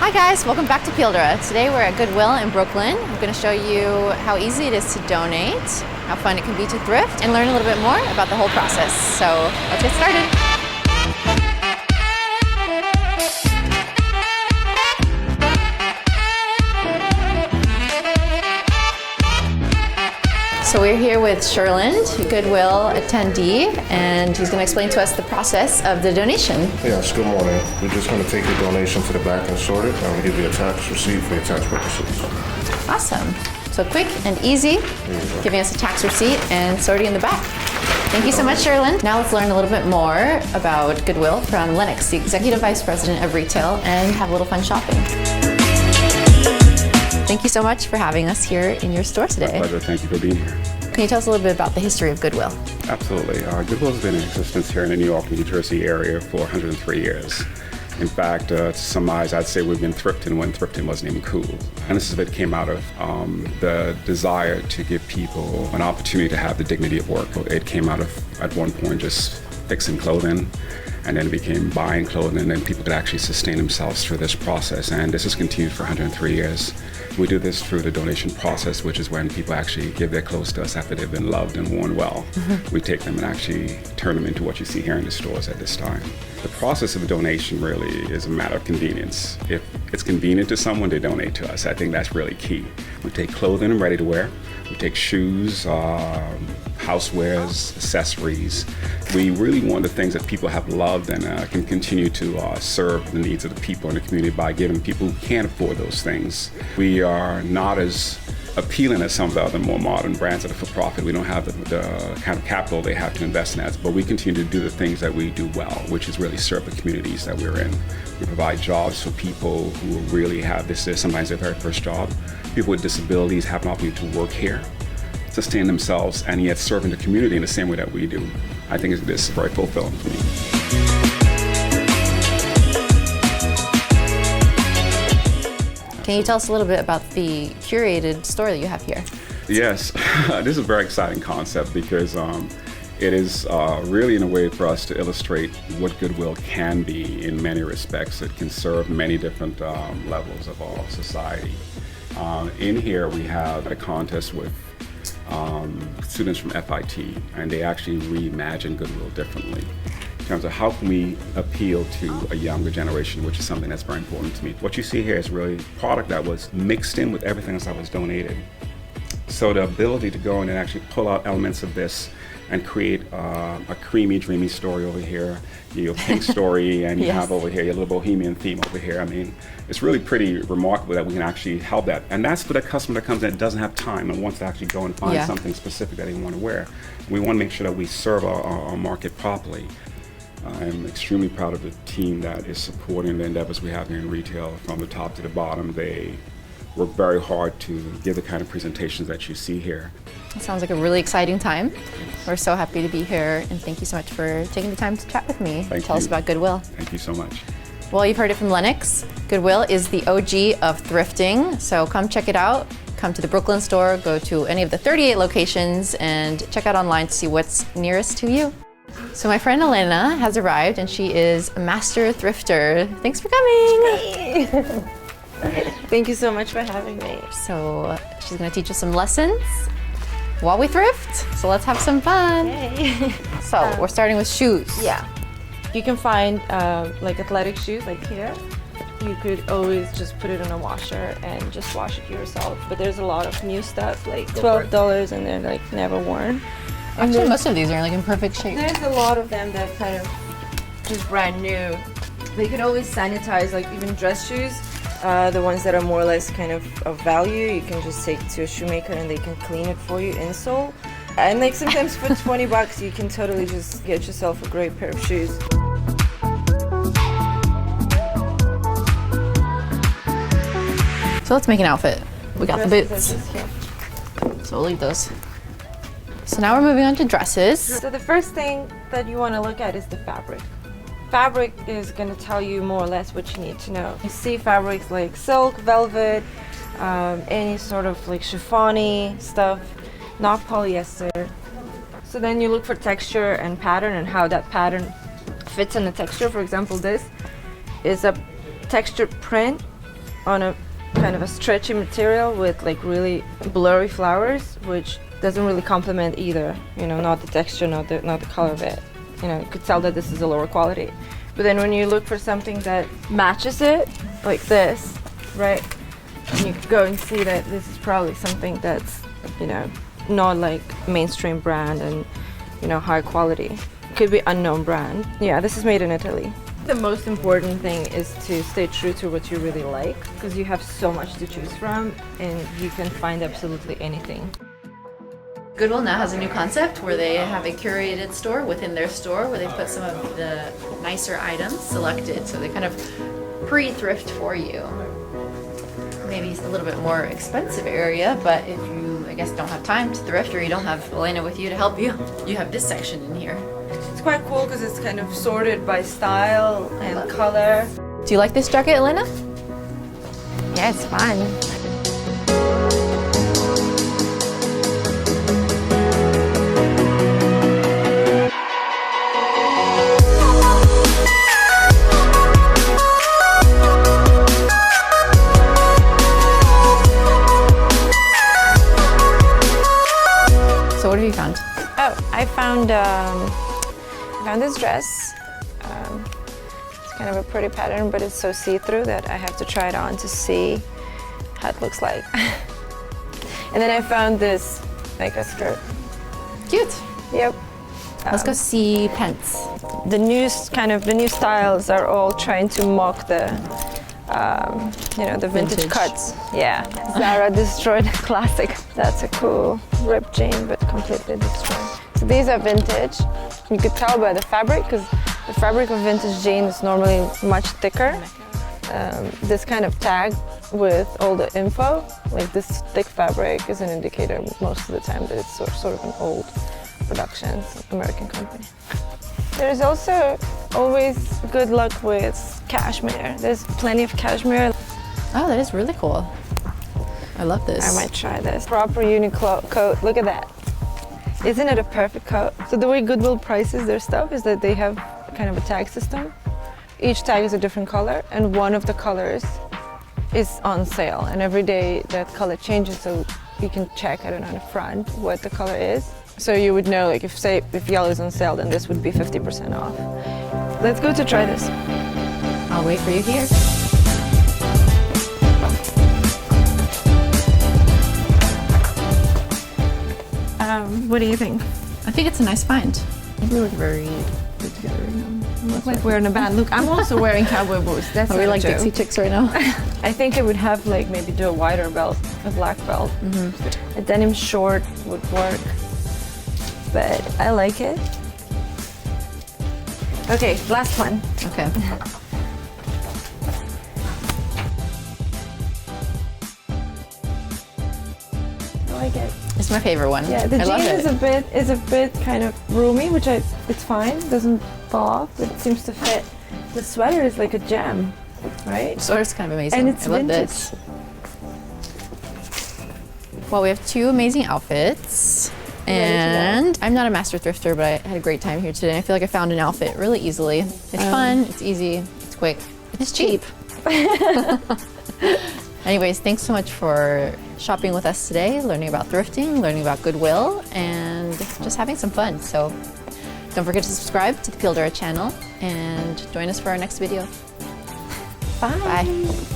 Hi guys, welcome back to Pildora. Today we're at Goodwill in Brooklyn. I'm going to show you how easy it is to donate, how fun it can be to thrift, and learn a little bit more about the whole process. So let's get started. So we're here with Sherland, Goodwill attendee, and he's going to explain to us the process of the donation. Yes, good morning. We're just going to take your donation to the back and sort it, and we'll give you a tax receipt for your tax purposes. Awesome. So quick and easy, giving us a tax receipt and sorting in the back. Thank you so much, Sherland. Now let's learn a little bit more about Goodwill from Lennox, the Executive Vice President of Retail, and have a little fun shopping. Thank you so much for having us here in your store today. My pleasure. Thank you for being here. Can you tell us a little bit about the history of Goodwill? Absolutely. Goodwill has been in existence here in the New York, New Jersey area for 103 years. In fact, to summarize, I'd say we've been thrifting when thrifting wasn't even cool. And this is what came out of the desire to give people an opportunity to have the dignity of work. It came out of, at one point, just fixing clothing, and then it became buying clothing, and then people could actually sustain themselves through this process. And this has continued for 103 years. We do this through the donation process, which is when people actually give their clothes to us after they've been loved and worn well. We take them and actually turn them into what you see here in the stores at this time. The process of donation really is a matter of convenience. If it's convenient to someone, they donate to us. I think that's really key. We take clothing and ready to wear. We take shoes, housewares, accessories. We really want the things that people have loved and can continue to serve the needs of the people in the community by giving people who can't afford those things. We are not as appealing as some of the other more modern brands that are for profit. We don't have the kind of capital they have to invest in that, but we continue to do the things that we do well, which is really serve the communities that we're in. We provide jobs for people who really have this is sometimes their very first job. People with disabilities have an opportunity to work here, sustain themselves, and yet serve in the community in the same way that we do. I think this is very fulfilling for me. Can you tell us a little bit about the curated store that you have here? Yes, this is a very exciting concept because it is really in a way for us to illustrate what Goodwill can be in many respects. It can serve many different levels of our society. In here we have a contest with students from FIT, and they actually reimagine Goodwill differently in terms of how can we appeal to a younger generation, which is something that's very important to me. What you see here is really product that was mixed in with everything else that was donated. So the ability to go in and actually pull out elements of this and create a creamy, dreamy story over here, your pink story, and you have over here your little bohemian theme over here. I mean, it's really pretty remarkable that we can actually help that. And that's for the customer that comes in that doesn't have time and wants to actually go and find something specific that they want to wear. We want to make sure that we serve our market properly. I'm extremely proud of the team that is supporting the endeavors we have here in retail from the top to the bottom. They work very hard to give the kind of presentations that you see here. It sounds like a really exciting time. We're so happy to be here, and thank you so much for taking the time to chat with me. Tell us about Goodwill. Thank you so much. Well, you've heard it from Lennox. Goodwill is the OG of thrifting, so come check it out. Come to the Brooklyn store, go to any of the 38 locations, and check out online to see what's nearest to you. So my friend Elena has arrived, and she is a master thrifter. Thanks for coming. Thank you so much for having me. So she's going to teach us some lessons while we thrift. So let's have some fun. Yay. So we're starting with shoes. Yeah. You can find like athletic shoes like here. You could always just put it in a washer and just wash it yourself. But there's a lot of new stuff, like $12, and they're like never worn. Actually, most of these are like in perfect shape. There's a lot of them that kind of just brand new. They could always sanitize, like even dress shoes. The ones that are more or less kind of value, you can just take to a shoemaker and they can clean it for you, insole. And like sometimes for $20, you can totally just get yourself a great pair of shoes. So let's make an outfit. We got the boots. So we'll leave those. So now we're moving on to dresses. So the first thing that you want to look at is the fabric. Fabric is going to tell you more or less what you need to know. You see fabrics like silk, velvet, any sort of like chiffon-y stuff, not polyester. So then you look for texture and pattern and how that pattern fits in the texture. For example, this is a textured print on a kind of a stretchy material with like really blurry flowers, which doesn't really complement either. You know, not the texture, not the color of it. You know, you could tell that this is a lower quality. But then when you look for something that matches it, like this, right? And you go and see that this is probably something that's, you know, not like mainstream brand and, you know, high quality. Could be unknown brand. Yeah, this is made in Italy. The most important thing is to stay true to what you really like, because you have so much to choose from and you can find absolutely anything. Goodwill now has a new concept where they have a curated store within their store where they put some of the nicer items selected, so they kind of pre-thrift for you. Maybe it's a little bit more expensive area, but if you, I guess, don't have time to thrift or you don't have Elena with you to help you, you have this section in here. It's quite cool because it's kind of sorted by style and color. Do you like this jacket, Elena? Yeah, it's fun. So what have you found? Oh, I found this dress. It's kind of a pretty pattern, but it's so see-through that I have to try it on to see how it looks like. And then I found this, like a skirt. Cute. Yep. Let's go see pants. The new styles are all trying to mock the, you know, the vintage cuts. Yeah. Zara destroyed a classic. That's a cool ripped jean, but completely destroyed. So these are vintage. You could tell by the fabric, because the fabric of vintage jean is normally much thicker. This kind of tag with all the info, like this thick fabric, is an indicator most of the time that it's sort of an old production, American company. There's also always good luck with cashmere. There's plenty of cashmere. Oh, that is really cool. I love this. I might try this. Proper Uniqlo coat, look at that. Isn't it a perfect coat? So the way Goodwill prices their stuff is that they have kind of a tag system. Each tag is a different color, and one of the colors is on sale. And every day that color changes, so you can check, I don't know, on the front what the color is. So you would know, like, if yellow is on sale, then this would be 50% off. Let's go to try this. I'll wait for you here. What do you think? I think it's a nice find. We look very good together right now. Look like we're in a band. Look, I'm also wearing cowboy boots. That's Are we like Dixie Chicks right now? I think I would have like maybe do a wider belt, a black belt. A denim short would work, but I like it. Okay, last one. Okay. I like it. It's my favorite one. Yeah, the I love jean it. is a bit kind of roomy, which it's fine. It doesn't fall off. It seems to fit. The sweater is like a gem, right? Sweater's kind of amazing. And it's I love vintage. this. Well, we have two amazing outfits. And I'm not a master thrifter, but I had a great time here today. I feel like I found an outfit really easily. It's fun, it's easy, it's quick, it's cheap. Anyways, thanks so much for shopping with us today, learning about thrifting, learning about Goodwill, and just having some fun. So don't forget to subscribe to the Pildora channel and join us for our next video. Bye. Bye.